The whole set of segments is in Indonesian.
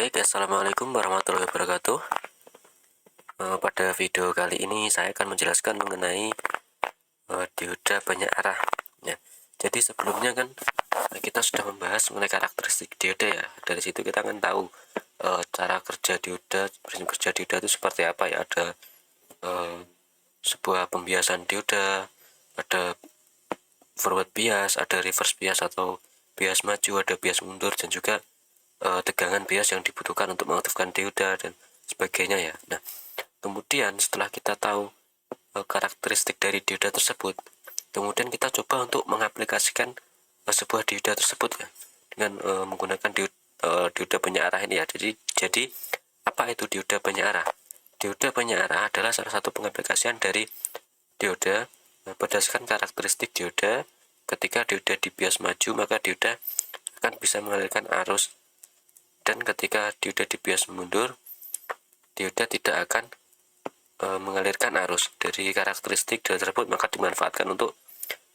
Baik, assalamualaikum warahmatullahi wabarakatuh. Pada video kali ini saya akan menjelaskan mengenai dioda banyak arah. Ya, jadi sebelumnya kan kita sudah membahas mengenai karakteristik dioda ya. Dari situ kita akan tahu cara kerja dioda, prinsip kerja dioda itu seperti apa ya. Ada sebuah pembiasan dioda, ada forward bias, ada reverse bias atau bias maju, ada bias mundur, dan juga tegangan bias yang dibutuhkan untuk mengaktifkan dioda dan sebagainya ya. Nah, kemudian setelah kita tahu karakteristik dari dioda tersebut, kemudian kita coba untuk mengaplikasikan sebuah dioda tersebut ya dengan menggunakan dioda banyak arah ini ya. Jadi apa itu dioda banyak arah? Dioda banyak arah adalah salah satu pengaplikasian dari dioda berdasarkan karakteristik dioda. Ketika dioda dibias maju, maka dioda akan bisa mengalirkan arus, dan ketika dioda dibias mundur, dioda tidak akan mengalirkan arus. Dari karakteristik dioda tersebut maka dimanfaatkan untuk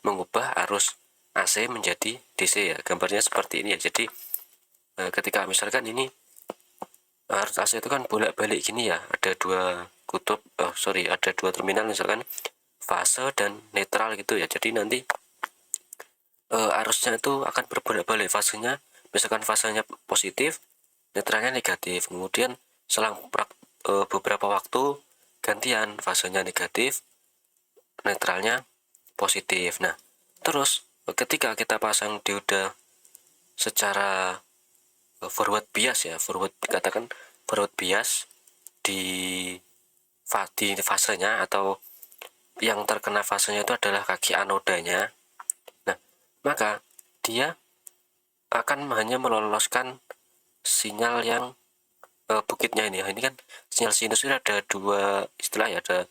mengubah arus AC menjadi DC ya. Gambarnya seperti ini ya. Jadi ketika misalkan ini arus AC itu kan bolak-balik gini ya, ada dua kutub, ada dua terminal, misalkan fase dan netral gitu ya. Jadi nanti arusnya itu akan berbolak-balik fasenya, misalkan fasenya positif, netralnya negatif. Kemudian selang beberapa waktu gantian, fasenya negatif, netralnya positif. Nah, terus ketika kita pasang dioda secara forward bias ya, katakan forward bias di fasenya, atau yang terkena fasenya itu adalah kaki anodanya. Nah, maka dia akan hanya meloloskan sinyal yang bukitnya ini. Ini kan sinyal sinus ini ada dua istilah ya, ada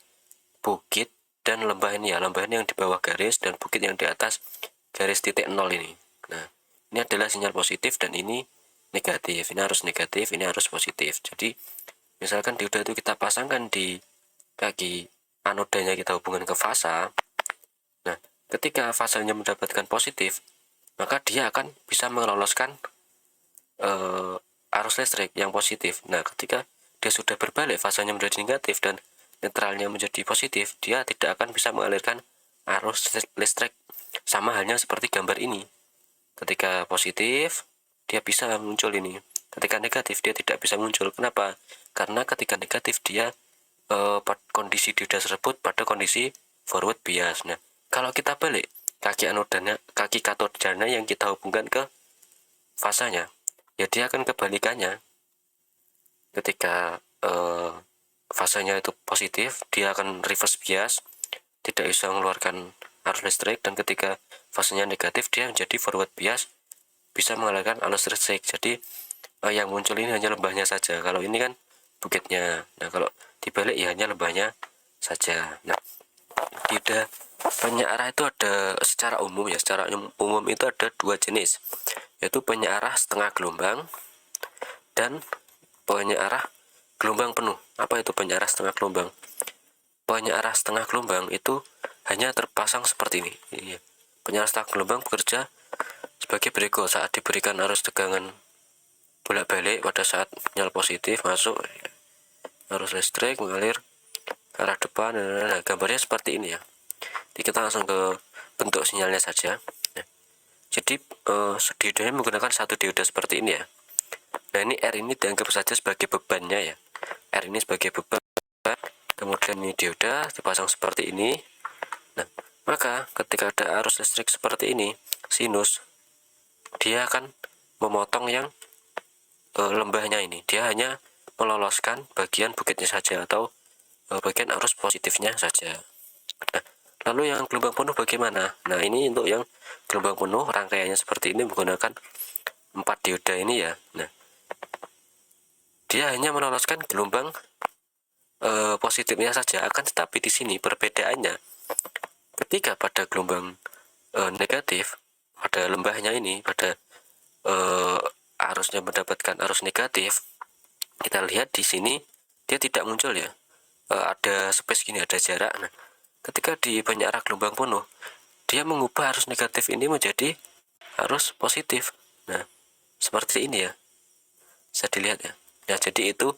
bukit dan lembah ini ya. Lembah ini yang di bawah garis dan bukit yang di atas garis titik nol ini. Nah, ini adalah sinyal positif dan ini negatif. Ini harus negatif, ini harus positif. Jadi misalkan dioda itu kita pasangkan di kaki anodanya, kita hubungkan ke fasa. Nah, ketika fasanya mendapatkan positif, maka dia akan bisa meloloskan arus listrik yang positif. Nah, ketika dia sudah berbalik, fasanya menjadi negatif dan netralnya menjadi positif, dia tidak akan bisa mengalirkan arus listrik. Sama halnya seperti gambar ini. Ketika positif, dia bisa muncul ini. Ketika negatif, dia tidak bisa muncul. Kenapa? Karena ketika negatif, dia kondisi dioda tersebut pada kondisi forward bias. Nah, kalau kita balik, kaki katodanya yang kita hubungkan ke fasanya, ya dia akan kebalikannya. Ketika fasenya itu positif, dia akan reverse bias, tidak bisa mengeluarkan arus listrik, dan ketika fasenya negatif, dia menjadi forward bias, bisa mengalirkan arus listrik. Jadi yang muncul ini hanya lembahnya saja. Kalau ini kan bukitnya. Nah, kalau dibalik ya hanya lembahnya saja. Nah, dioda banyak arah itu ada secara umum ya. Secara umum itu ada dua jenis, yaitu banyak arah setengah gelombang dan banyak arah gelombang penuh. Apa itu banyak arah setengah gelombang? Banyak arah setengah gelombang itu hanya terpasang seperti ini. Banyak arah setengah gelombang bekerja sebagai berikut. Saat diberikan arus tegangan bolak-balik, pada saat sinyal positif masuk, arus listrik mengalir ke arah depan. Nah, gambarnya seperti ini ya. Jadi kita langsung ke bentuk sinyalnya saja. Nah, jadi diodanya menggunakan satu dioda seperti ini ya. Nah, ini R ini dianggap saja sebagai bebannya ya. R ini sebagai beban. Kemudian ini dioda dipasang seperti ini. Nah, maka ketika ada arus listrik seperti ini, sinus, dia akan memotong yang lembahnya ini. Dia hanya meloloskan bagian bukitnya saja, atau bagian arus positifnya saja. Nah, lalu yang gelombang penuh bagaimana? Nah, ini untuk yang gelombang penuh, rangkaiannya seperti ini menggunakan 4 dioda ini ya. Nah, dia hanya meloloskan gelombang positifnya saja. Akan tetapi di sini perbedaannya, ketika pada gelombang negatif, pada lembahnya ini, pada arusnya mendapatkan arus negatif, kita lihat di sini dia tidak muncul ya, ada space gini, ada jarak. Nah, ketika di banyak arah gelombang penuh, dia mengubah arus negatif ini menjadi arus positif. Nah, seperti ini ya, bisa dilihat ya. Nah, jadi itu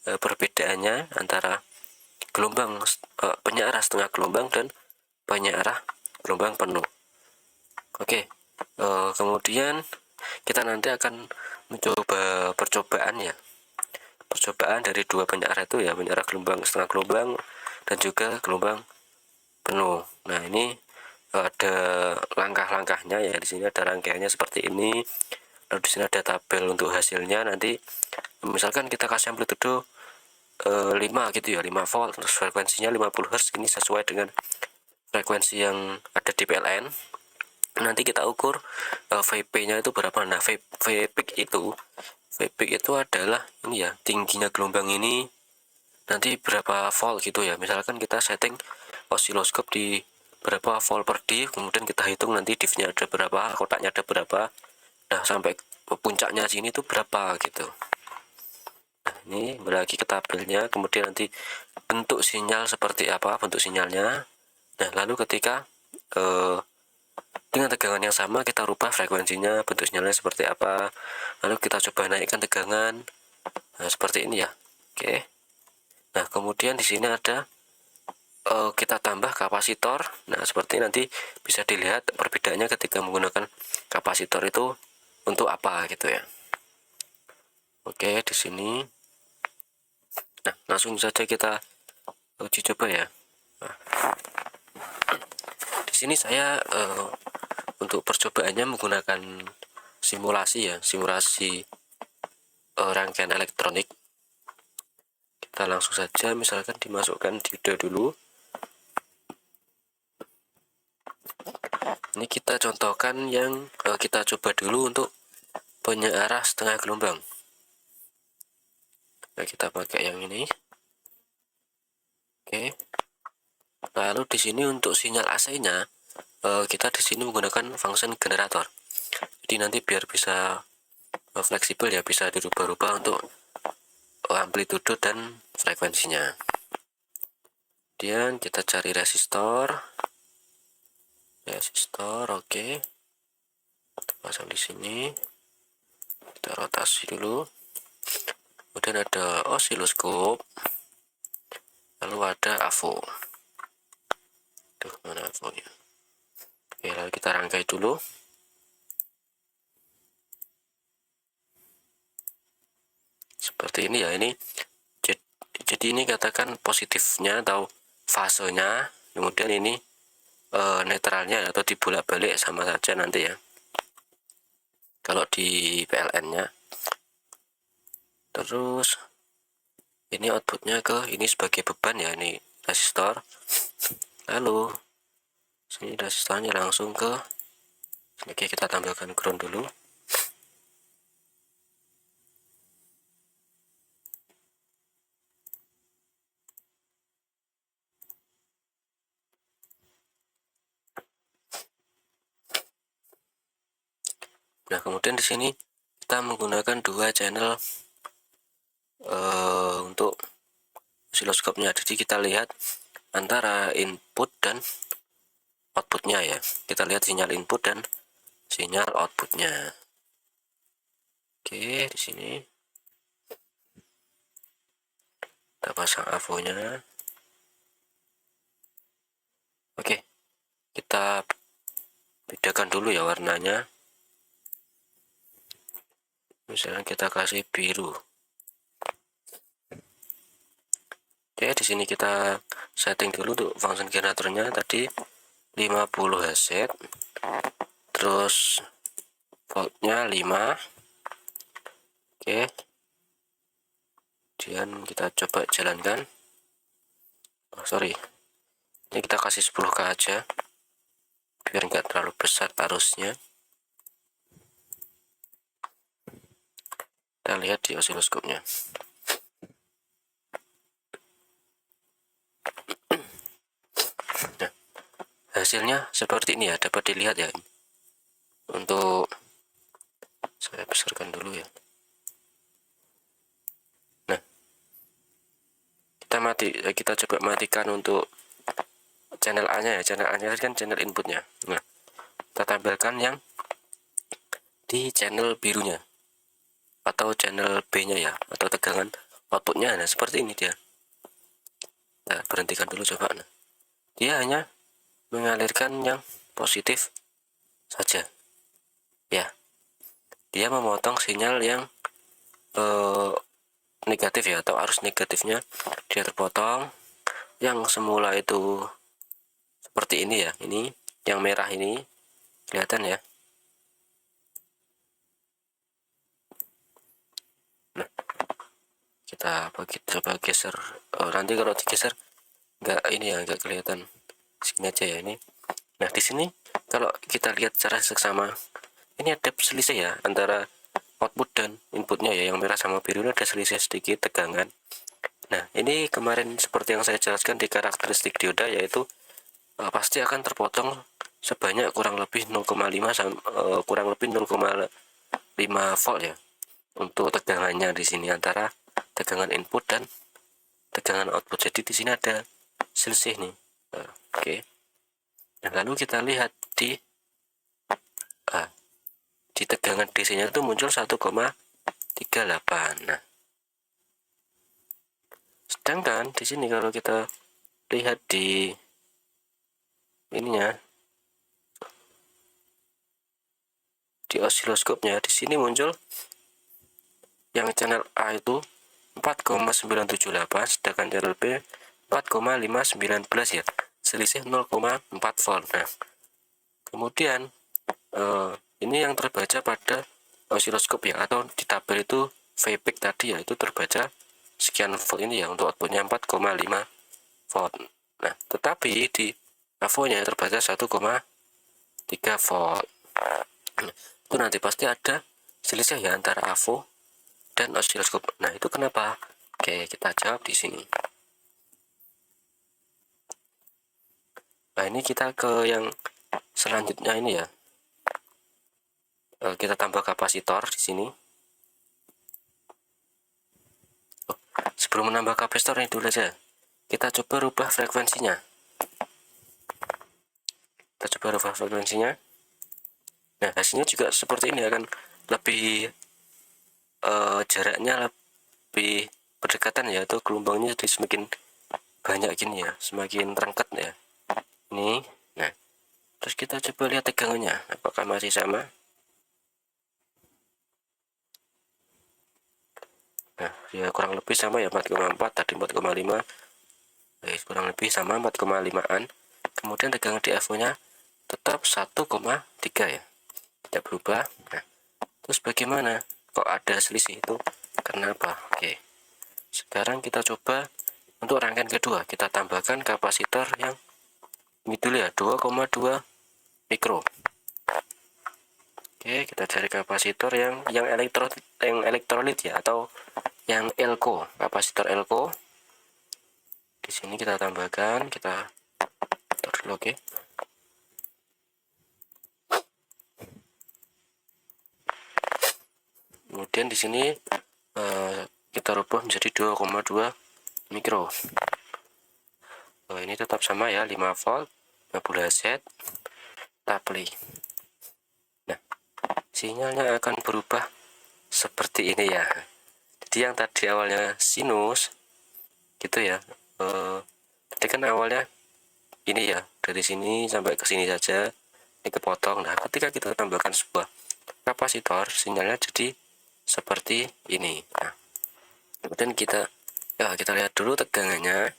perbedaannya antara gelombang penyearah setengah gelombang dan penyearah gelombang penuh. Oke, kemudian kita nanti akan mencoba percobaan ya. Percobaan dari dua penyearah itu ya, penyearah gelombang setengah gelombang dan juga gelombang penuh. Nah, ini ada langkah-langkahnya ya. Di sini ada rangkaiannya seperti ini. Lalu di sini ada tabel untuk hasilnya. Nanti misalkan kita kasih amplitudo 5 gitu ya, 5 volt, terus frekuensinya 50 Hz. Ini sesuai dengan frekuensi yang ada di PLN. Nanti kita ukur VP-nya itu berapa. Nah, VP itu adalah ini ya, tingginya gelombang ini nanti berapa volt gitu ya. Misalkan kita setting osiloskop di berapa volt per div, kemudian kita hitung nanti divnya ada berapa, kotaknya ada berapa. Nah, sampai puncaknya sini tuh berapa gitu. Nah, ini lagi ke tabelnya, kemudian nanti bentuk sinyal seperti apa bentuk sinyalnya. Nah, lalu ketika dengan tegangan yang sama kita rubah frekuensinya, bentuk sinyalnya seperti apa, lalu kita coba naikkan tegangan. Nah, seperti ini ya. Oke. Nah, kemudian di sini ada kita tambah kapasitor. Nah, seperti nanti bisa dilihat perbedaannya ketika menggunakan kapasitor itu untuk apa gitu ya. Oke, di sini. Nah, langsung saja kita uji coba ya. Nah, di sini saya untuk percobaannya menggunakan simulasi ya, simulasi rangkaian elektronik. Kita langsung saja misalkan dimasukkan dioda dulu. Ini kita contohkan yang kita coba dulu untuk penyearah setengah gelombang. Nah, kita pakai yang ini. Oke. Lalu di sini untuk sinyal AC-nya kita di sini menggunakan function generator. Jadi nanti biar bisa fleksibel ya, bisa dirubah-rubah untuk amplitudo dan frekuensinya. Kemudian kita cari resistor. Oke. Kita pasang di sini. Kita rotasi dulu. Kemudian ada osiloskop. Lalu ada AVO. Tuh, mana AVO-nya? Oke, lalu kita rangkai dulu. Seperti ini ya, ini jadi ini katakan positifnya atau fasenya, kemudian ini netralnya atau dibolak-balik sama saja nanti ya kalau di PLN-nya. Terus ini outputnya ke ini sebagai beban ya, ini resistor. Lalu sini resistornya langsung ke sini. Kita tambahkan ground dulu. Nah, kemudian di sini kita menggunakan dua channel untuk osiloskopnya. Jadi kita lihat antara input dan outputnya ya. Kita lihat sinyal input dan sinyal outputnya. Oke, di sini kita pasang AVO-nya. Oke, kita bedakan dulu ya warnanya. Misalnya kita kasih biru. Oke, di sini kita setting dulu untuk function generatornya tadi 50 Hz. Terus voltnya 5. Oke. Kemudian kita coba jalankan. Oh, sorry. Ini kita kasih 10K aja. Biar nggak terlalu besar arusnya. Kita lihat di osiloskopnya. Nah, hasilnya seperti ini ya, dapat dilihat ya. Untuk saya besarkan dulu ya. Nah, kita coba matikan untuk channel A-nya ya. Channel A-nya kan channel inputnya. Nah, kita tampilkan yang di channel birunya. atau channel B nya ya, atau tegangan outputnya. Nah seperti ini dia. Nah berhentikan dulu coba. Nah dia hanya mengalirkan yang positif saja ya, dia memotong sinyal yang negatif ya, atau arus negatifnya dia terpotong. Yang semula itu seperti ini ya, ini yang merah ini kelihatan ya. Nah kita coba geser. Nanti kalau digeser nggak ini ya, nggak kelihatan. Segini aja ya ini. Nah di sini kalau kita lihat secara seksama, ini ada selisih ya antara output dan inputnya ya, yang merah sama biru ini ada selisih sedikit tegangan. Nah ini kemarin seperti yang saya jelaskan di karakteristik dioda, yaitu pasti akan terpotong sebanyak kurang lebih 0,5 kurang lebih 0,5 volt ya untuk tegangannya di sini, antara tegangan input dan tegangan output. Jadi di sini ada selisih nih. Oke. Nah, lalu kita lihat di tegangan DC-nya itu muncul 1,38. Nah, sedangkan di sini kalau kita lihat di ininya, di osiloskopnya, di sini muncul yang channel A itu 4,978, sedangkan channel B 4,519 ya, selisih 0,4 volt. Nah kemudian ini yang terbaca pada osiloskop ya, atau di tabel itu VPIC tadi ya, itu terbaca sekian volt ini ya, untuk outputnya 4,5 volt. Nah tetapi di AVO nya terbaca 1,3 volt. Nah, itu nanti pasti ada selisih ya antara AVO dan osiloskop. Nah itu kenapa? Oke, kita jawab di sini. Nah ini kita ke yang selanjutnya ini ya. Kita tambah kapasitor di sini. Sebelum menambah kapasitor ini dulu aja, kita coba rubah frekuensinya. Nah hasilnya juga seperti ini, akan lebih jaraknya lebih berdekatan ya, atau gelombangnya jadi semakin banyak gini ya, semakin rengket ya ini. Nah terus kita coba lihat tegangannya apakah masih sama. Nah ya kurang lebih sama ya, 4,4 tadi 4,5, kurang lebih sama 4,5an. Kemudian tegangan di AVO nya tetap 1,3 ya, tidak berubah. Nah terus bagaimana kok ada selisih itu, kenapa? Oke, sekarang kita coba untuk rangkaian kedua, kita tambahkan kapasitor yang ini dulu ya, 2,2 mikro. Oke, kita cari kapasitor yang elektrolit ya, atau yang elko, kapasitor elko. Di sini kita tambahkan, kita dulu. Oke. Kemudian di sini kita rubah menjadi 2,2 mikro. Ini tetap sama ya, 5 volt, 50 Hz. Kita play. Nah, sinyalnya akan berubah seperti ini ya. Jadi yang tadi awalnya sinus gitu ya, tadi kan awalnya ini ya, dari sini sampai ke sini saja ini kepotong. Nah ketika kita tambahkan sebuah kapasitor, sinyalnya jadi seperti ini. Nah kemudian kita lihat dulu tegangannya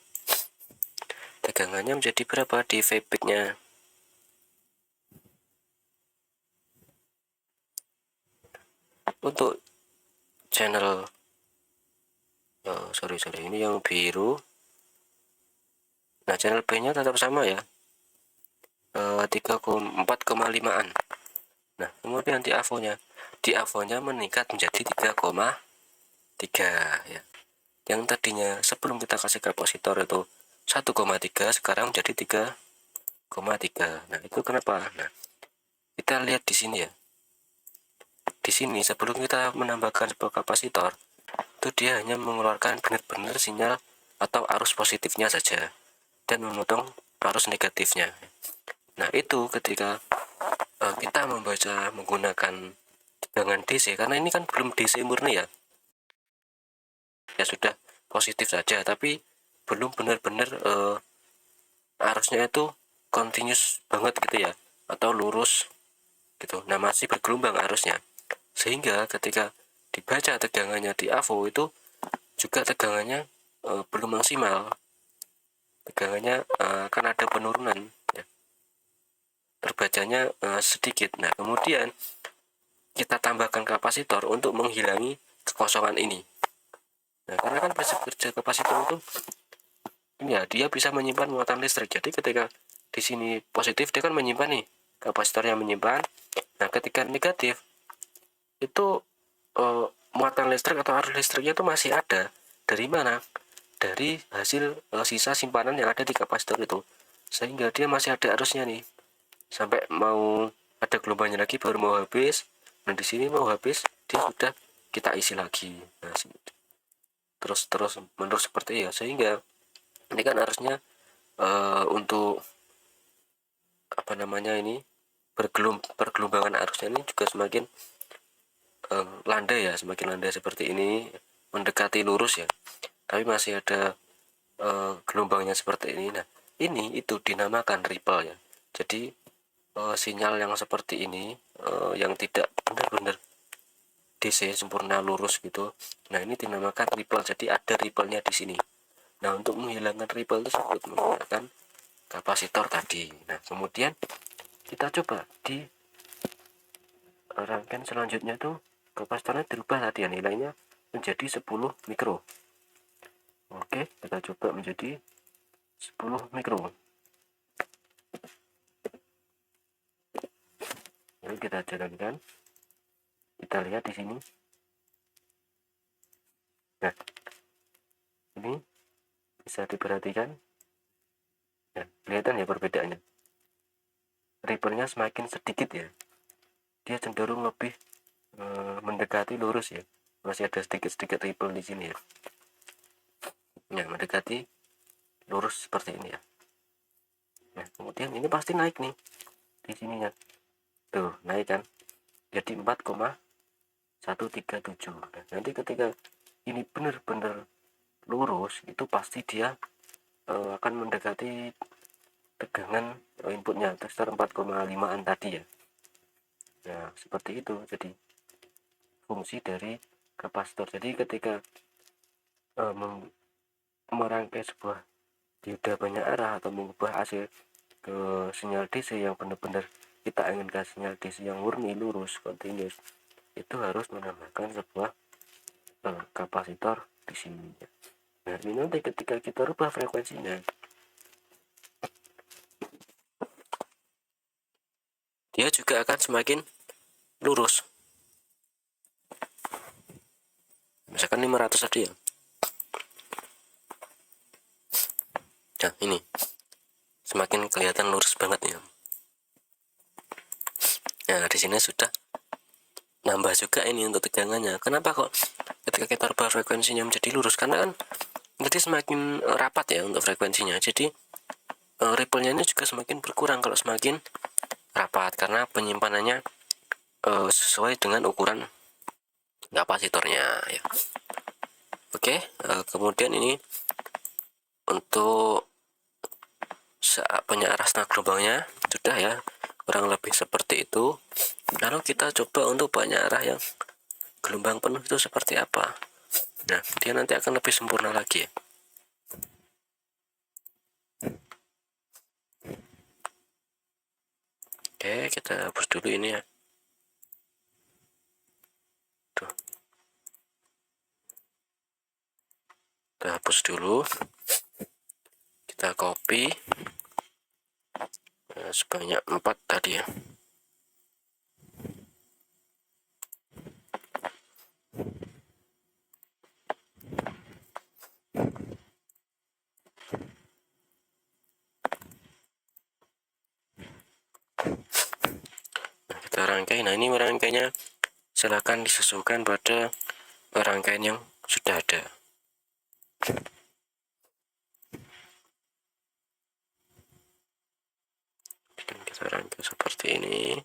menjadi berapa di VPIC nya. Untuk channel sorry ini yang biru. Nah channel B nya tetap sama ya, 4,5an. Nah kemudian di AVO nya meningkat menjadi 3,3 ya. Yang tadinya sebelum kita kasih kapasitor itu 1,3, sekarang menjadi 3,3. Nah itu kenapa? Nah kita lihat di sini ya, di sini sebelum kita menambahkan sebuah kapasitor itu dia hanya mengeluarkan benar-benar sinyal atau arus positifnya saja dan memotong arus negatifnya. Nah itu ketika kita membaca menggunakan tegangan DC, karena ini kan belum DC murni ya, ya sudah positif saja, tapi belum benar-benar arusnya itu continuous banget gitu ya, atau lurus gitu. Nah, masih bergelombang arusnya, sehingga ketika dibaca tegangannya di AVO itu juga tegangannya belum maksimal, tegangannya akan ada penurunan ya, terbacanya sedikit. Nah, kemudian kita tambahkan kapasitor untuk menghilangi kekosongan ini. Nah, karena kan prinsip kerja kapasitor itu ya, dia bisa menyimpan muatan listrik. Jadi ketika di sini positif, dia kan menyimpan nih, kapasitornya menyimpan. Nah, ketika negatif itu muatan listrik atau arus listriknya itu masih ada. Dari mana? Dari hasil sisa simpanan yang ada di kapasitor itu, sehingga dia masih ada arusnya nih, sampai mau ada gelombangnya lagi baru mau habis. Nah, di sini mau habis, dia sudah kita isi lagi. Nah, terus menerus seperti ya, sehingga ini kan harusnya untuk apa namanya ini, pergelombangan arusnya ini juga semakin landai ya, semakin landai seperti ini, mendekati lurus ya, tapi masih ada gelombangnya seperti ini. Nah, ini itu dinamakan ripple ya. Jadi sinyal yang seperti ini, yang tidak benar-benar DC sempurna lurus gitu, nah ini dinamakan ripple. Jadi ada ripple-nya di sini. Nah, untuk menghilangkan ripple tersebut menggunakan kapasitor tadi. Nah, kemudian kita coba di rangkaian selanjutnya tuh kapasitornya dirubah tadi ya, nilainya menjadi 10 mikro. Oke, kita coba menjadi 10 mikro. Lalu kita jalankan, kita lihat di sini. Nah, ini bisa diperhatikan. Nah, kelihatan ya perbedaannya. Ripple-nya semakin sedikit ya. Dia cenderung lebih mendekati lurus ya. Masih ada sedikit-sedikit ripple di sini ya. Nah, mendekati lurus seperti ini ya. Nah, kemudian ini pasti naik nih di sininya. Tuh, naik kan. Jadi 4,137. Nah, nanti ketika ini benar-benar lurus, itu pasti dia akan mendekati tegangan inputnya sekitar 4,5an tadi ya. Nah, seperti itu jadi fungsi dari kapasitor. Jadi ketika merangkai sebuah dioda banyak arah atau mengubah AC ke sinyal DC yang benar-benar kita inginkan sinyal DC yang murni lurus continuous, itu harus menambahkan sebuah kapasitor di sini. Nah, ini nanti ketika kita rubah frekuensinya, dia juga akan semakin lurus. Misalkan 500 tadi ya. Nah, ini semakin kelihatan lurus banget ya. Nah, di sini sudah nambah juga ini untuk tegangannya. Kenapa kok ketika kita rubah frekuensinya menjadi lurus? Karena kan jadi semakin rapat ya untuk frekuensinya. Jadi ripple-nya ini juga semakin berkurang kalau semakin rapat, karena penyimpanannya sesuai dengan ukuran kapasitornya ya. Oke, kemudian ini untuk penyaras gelombangnya sudah ya, kurang lebih seperti itu. Lalu kita coba untuk penyarah yang gelombang penuh itu seperti apa. Nah, dia nanti akan lebih sempurna lagi. Oke, kita hapus dulu ini ya. Tuh. Kita hapus dulu. Kita copy sebanyak 4 tadi ya. Nah, kita rangkai. Nah, ini merangkainya silakan disesuaikan pada rangkaian yang sudah ada. Dan kita rangkai seperti ini.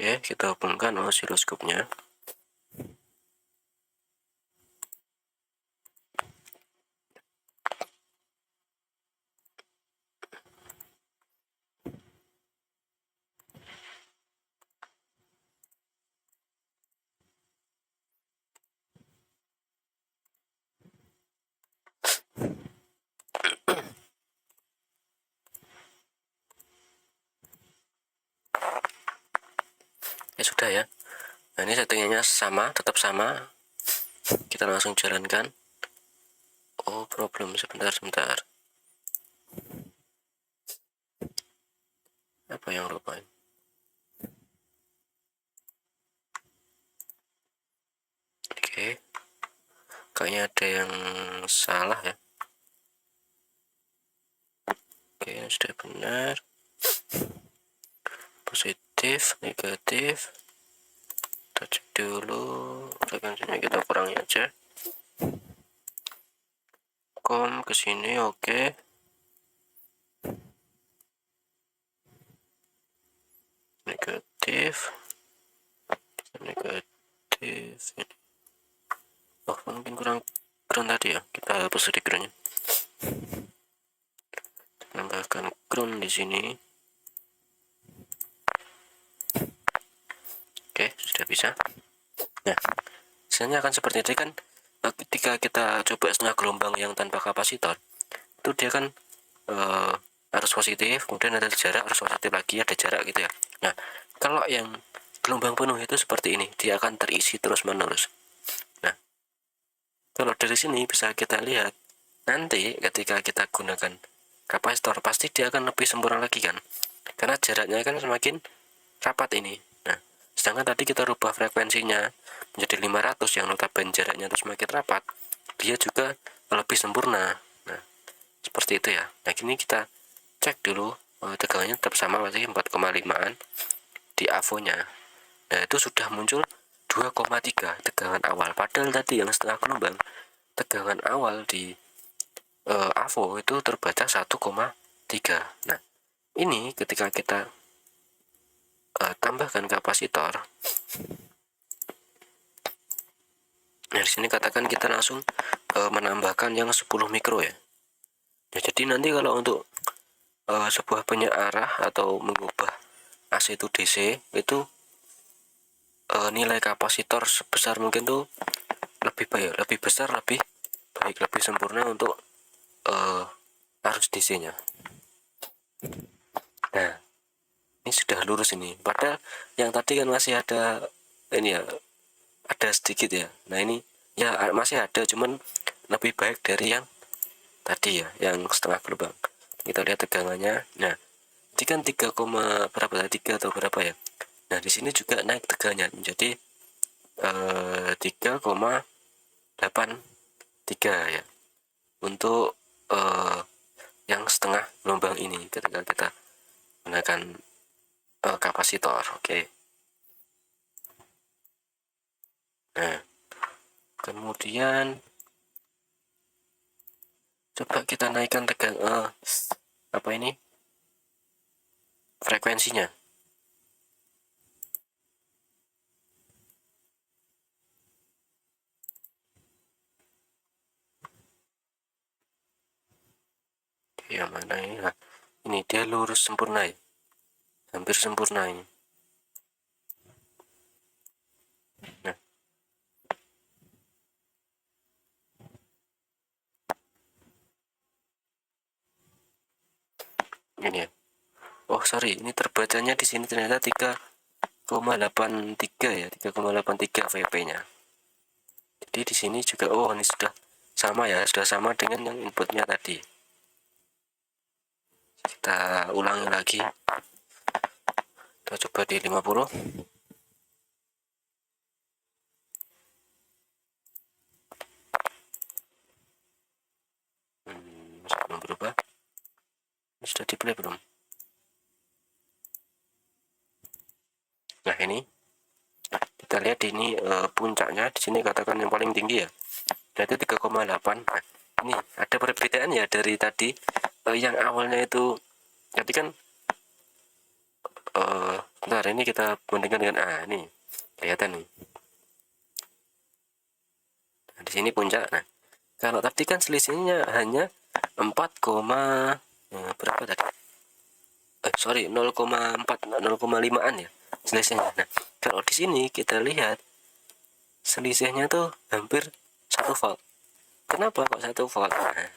Oke, kita hubungkan osiloskopnya. Ya sudah ya. Nah, ini settingannya sama, tetap sama. Kita langsung jalankan. Oh, problem, sebentar. Apa yang lupa? Oke, kayaknya ada yang salah ya. Oke, sudah benar. Positif, negatif. Kita cek dulu, frekuensinya kita kurangi aja. Ke sini, oke. Negatif, ini. Oh, mungkin kurang tadi ya. Kita hapus sedikitnya. Tambahkan ground di sini. Oke, sudah bisa. Nah, misalnya akan seperti itu kan. Ketika kita coba setengah gelombang yang tanpa kapasitor, itu dia kan arus positif, kemudian ada jarak, arus positif lagi, ada jarak gitu ya. Nah, kalau yang gelombang penuh itu seperti ini, dia akan terisi terus menerus. Nah, kalau dari sini bisa kita lihat, nanti ketika kita gunakan kapasitor, pasti dia akan lebih sempurna lagi kan, karena jaraknya kan semakin rapat ini. Nah, sedangkan tadi kita rubah frekuensinya menjadi 500 yang notabene jaraknya itu semakin rapat, dia juga lebih sempurna. Nah, seperti itu ya. Nah, ini kita cek dulu, tegangannya tetap sama, masih 4,5an di AVO-nya. Nah, itu sudah muncul 2,3 tegangan awal, padahal tadi yang setengah gelombang tegangan awal di AVO itu terbaca 1,3. Nah, ini ketika kita tambahkan kapasitor, nah di sini katakan kita langsung menambahkan yang 10 mikro ya. Nah, jadi nanti kalau untuk sebuah penyearah atau mengubah AC itu DC itu nilai kapasitor sebesar mungkin tuh lebih baik, lebih besar, lebih baik, lebih sempurna untuk arus DC-nya. Nah, ini sudah lurus ini. Padahal yang tadi kan masih ada ini ya, ada sedikit ya. Nah, ini ya masih ada, cuman lebih baik dari yang tadi ya, yang setengah gelombang. Kita lihat tegangannya. Nah, ini kan 3, berapa tadi, 3 atau berapa ya. Nah, di sini juga naik tegangannya menjadi 3,83 ya, untuk yang setengah gelombang ini ketika kita gunakan kapasitor. Oke. Nah, kemudian coba kita naikkan apa ini, frekuensinya. Yang mana ini? Nah, ini dia lurus sempurna ya, hampir sempurna ini. Nah, ini ya. Oh sorry, ini terbacanya di sini ternyata 3,83 ya, 3,83 VP-nya. Jadi di sini juga, oh ini sudah sama ya, sudah sama dengan yang inputnya tadi. Kita ulangi lagi. Kita coba di 50. Masih belum berubah. Ini sudah di play belum? Nah, ini kita lihat ini puncaknya di sini katakan yang paling tinggi ya. Berarti 3,8. Nah, ini ada perbedaan ya dari tadi, yang awalnya itu tadi kan Bentar, ini kita bandingkan dengan ini kelihatan nih. Nah, di sini puncak. Nah, kalau tadi kan selisihnya hanya 4, berapa tadi? Sorry, 0,5an ya selisihnya. Nah, kalau di sini kita lihat selisihnya tuh hampir 1 volt. Kenapa kok 1 volt? Nah,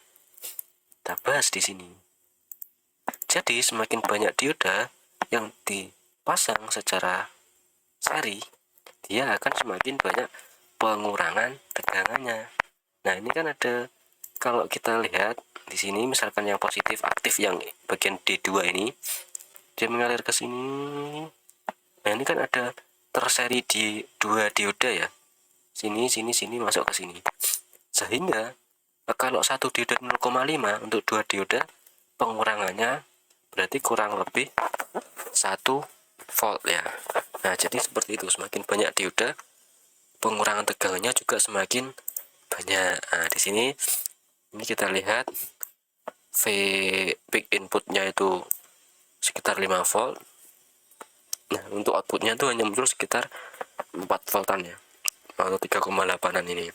kita bahas di sini. Jadi semakin banyak dioda yang dipasang secara seri, dia akan semakin banyak pengurangan tegangannya. Nah, ini kan ada, kalau kita lihat di sini misalkan yang positif aktif yang bagian D2 ini, dia mengalir ke sini. Nah, ini kan ada terseri di 2 dioda ya. Sini masuk ke sini. Sehingga kalau satu dioda 0,5 untuk 2 dioda, pengurangannya berarti kurang lebih 1 volt ya. Nah, jadi seperti itu, semakin banyak dioda, pengurangan tegangannya juga semakin banyak. Nah, di sini ini kita lihat V peak inputnya itu sekitar 5 volt. Nah, untuk outputnya itu hanya muncul sekitar 4 voltan ya, atau 3,8an ini.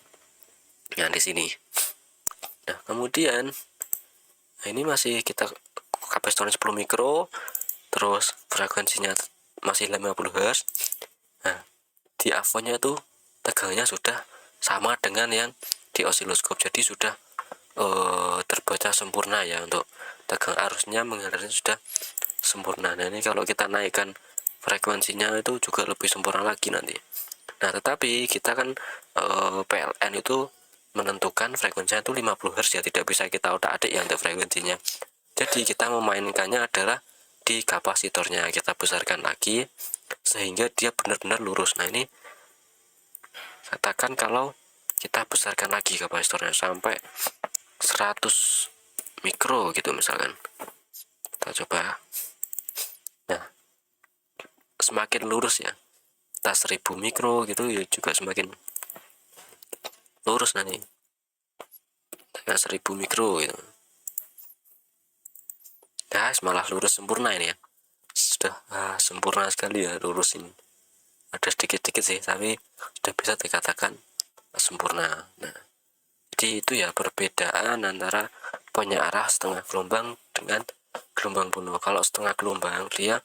Nah, di sini. Nah, kemudian ini masih kita kapasitornya 10 mikro, terus frekuensinya masih 50 Hz. Nah, di avonya tuh tegangannya sudah sama dengan yang di osiloskop, jadi sudah terbaca sempurna ya, untuk tegang arusnya mengalirnya sudah sempurna. Nah, ini kalau kita naikkan frekuensinya itu juga lebih sempurna lagi nanti. Nah, tetapi kita kan PLN itu menentukan frekuensinya itu 50 Hz ya, tidak bisa kita otak-atik ya untuk frekuensinya. Jadi kita memainkannya adalah di kapasitornya, kita besarkan lagi sehingga dia benar-benar lurus. Nah, ini katakan kalau kita besarkan lagi kapasitornya sampai 100 mikro gitu misalkan, kita coba. Nah, semakin lurus ya, kita 1000 mikro gitu ya, juga semakin lurus nanti dengan 1000 mikro gitu. Nah, malah lurus sempurna ini ya, sudah sempurna sekali ya, lurus ini. Ada sedikit-sedikit sih, tapi sudah bisa dikatakan sempurna. Nah, jadi itu ya perbedaan antara penyarah setengah gelombang dengan gelombang penuh. Kalau setengah gelombang dia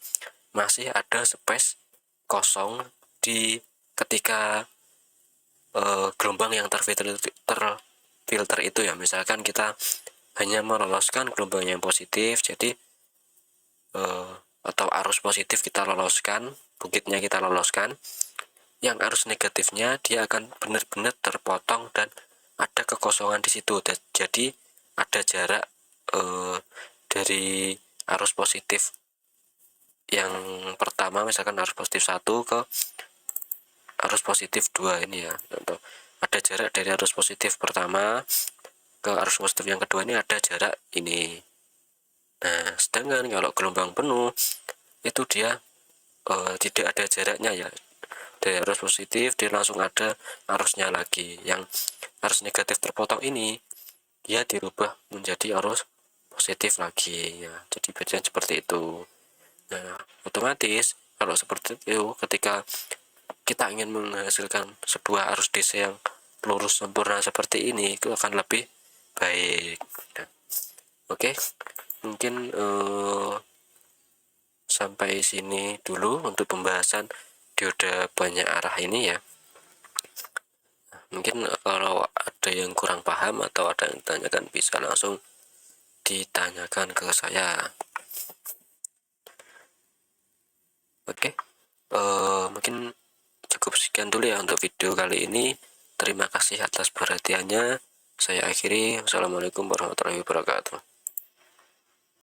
masih ada space kosong di ketika gelombang yang terfilter itu ya. Misalkan kita hanya meloloskan gelombang yang positif, jadi atau arus positif kita loloskan, bukitnya kita loloskan, yang arus negatifnya dia akan benar-benar terpotong dan ada kekosongan di situ. Jadi ada jarak dari arus positif yang pertama, misalkan arus positif 1 ke arus positif 2 ini ya, contoh ada jarak dari arus positif pertama ke arus positif yang kedua, ini ada jarak ini. Nah, sedangkan kalau gelombang penuh itu dia tidak ada jaraknya ya, dari arus positif dia langsung ada arusnya lagi. Yang arus negatif terpotong ini dia dirubah menjadi arus positif lagi ya, jadi bedanya seperti itu. Nah, otomatis kalau seperti itu, ketika kita ingin menghasilkan sebuah arus DC yang lurus sempurna seperti ini, itu akan lebih baik. Nah, oke, mungkin sampai sini dulu untuk pembahasan dioda banyak arah ini ya. Mungkin kalau ada yang kurang paham atau ada yang ditanyakan, bisa langsung ditanyakan ke saya. Oke, mungkin cukup sekian dulu ya untuk video kali ini. Terima kasih atas perhatiannya. Saya akhiri. Wassalamualaikum warahmatullahi wabarakatuh.